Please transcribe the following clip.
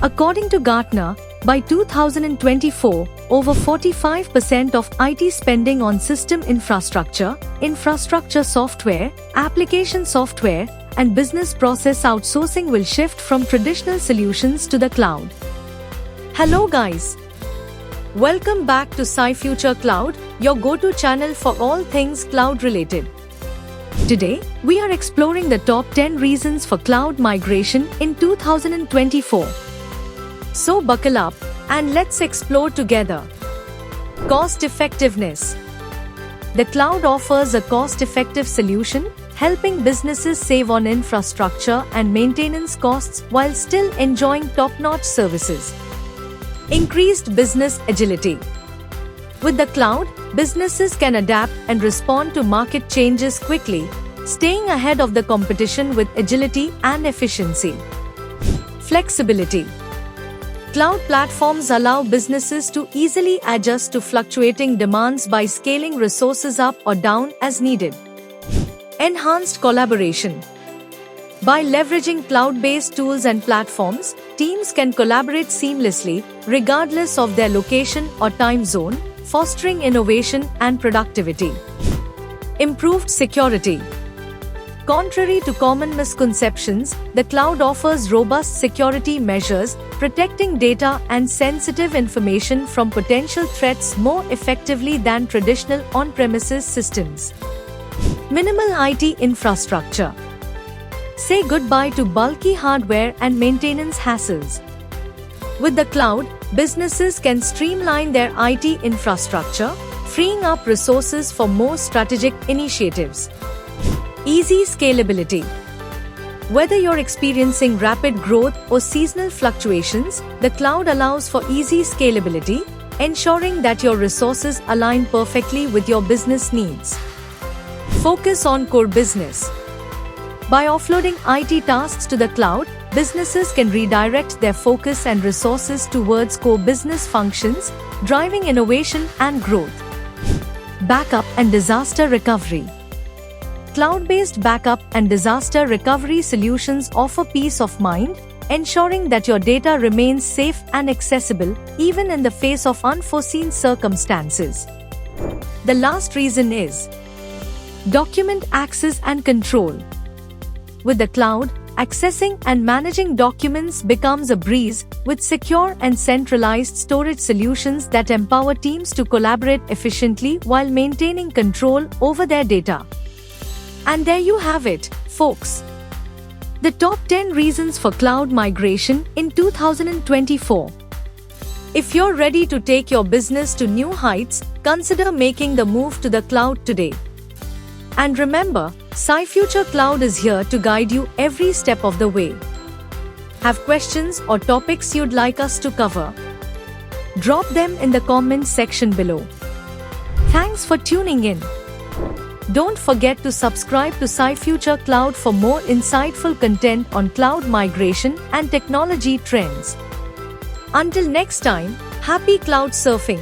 According to Gartner, by 2024, over 45% of IT spending on system infrastructure software, application software, and business process outsourcing will shift from traditional solutions to the cloud. Hello guys! Welcome back to SciFuture Cloud, your go-to channel for all things cloud related. Today, we are exploring the top 10 reasons for cloud migration in 2024. So buckle up and let's explore together. Cost effectiveness. The cloud offers a cost-effective solution, helping businesses save on infrastructure and maintenance costs while still enjoying top-notch services. Increased business agility. With the cloud, businesses can adapt and respond to market changes quickly, staying ahead of the competition with agility and efficiency. Flexibility. Cloud platforms allow businesses to easily adjust to fluctuating demands by scaling resources up or down as needed. Enhanced collaboration. By leveraging cloud-based tools and platforms, teams can collaborate seamlessly, regardless of their location or time zone, fostering innovation and productivity. Improved security. Contrary to common misconceptions, the cloud offers robust security measures, protecting data and sensitive information from potential threats more effectively than traditional on-premises systems. Minimal IT infrastructure. Say goodbye to bulky hardware and maintenance hassles. With the cloud, businesses can streamline their IT infrastructure, freeing up resources for more strategic initiatives. Easy scalability. Whether you're experiencing rapid growth or seasonal fluctuations, the cloud allows for easy scalability, ensuring that your resources align perfectly with your business needs. Focus on core business. By offloading IT tasks to the cloud, businesses can redirect their focus and resources towards core business functions, driving innovation and growth. Backup and disaster recovery. Cloud-based backup and disaster recovery solutions offer peace of mind, ensuring that your data remains safe and accessible even in the face of unforeseen circumstances. The last reason is document access and control. With the cloud, accessing and managing documents becomes a breeze, with secure and centralized storage solutions that empower teams to collaborate efficiently while maintaining control over their data. And there you have it, folks. The top 10 reasons for cloud migration in 2024. If you're ready to take your business to new heights, consider making the move to the cloud today. And remember, SciFuture Cloud is here to guide you every step of the way. Have questions or topics you'd like us to cover? Drop them in the comments section below. Thanks for tuning in. Don't forget to subscribe to SciFuture Cloud for more insightful content on cloud migration and technology trends. Until next time, happy cloud surfing!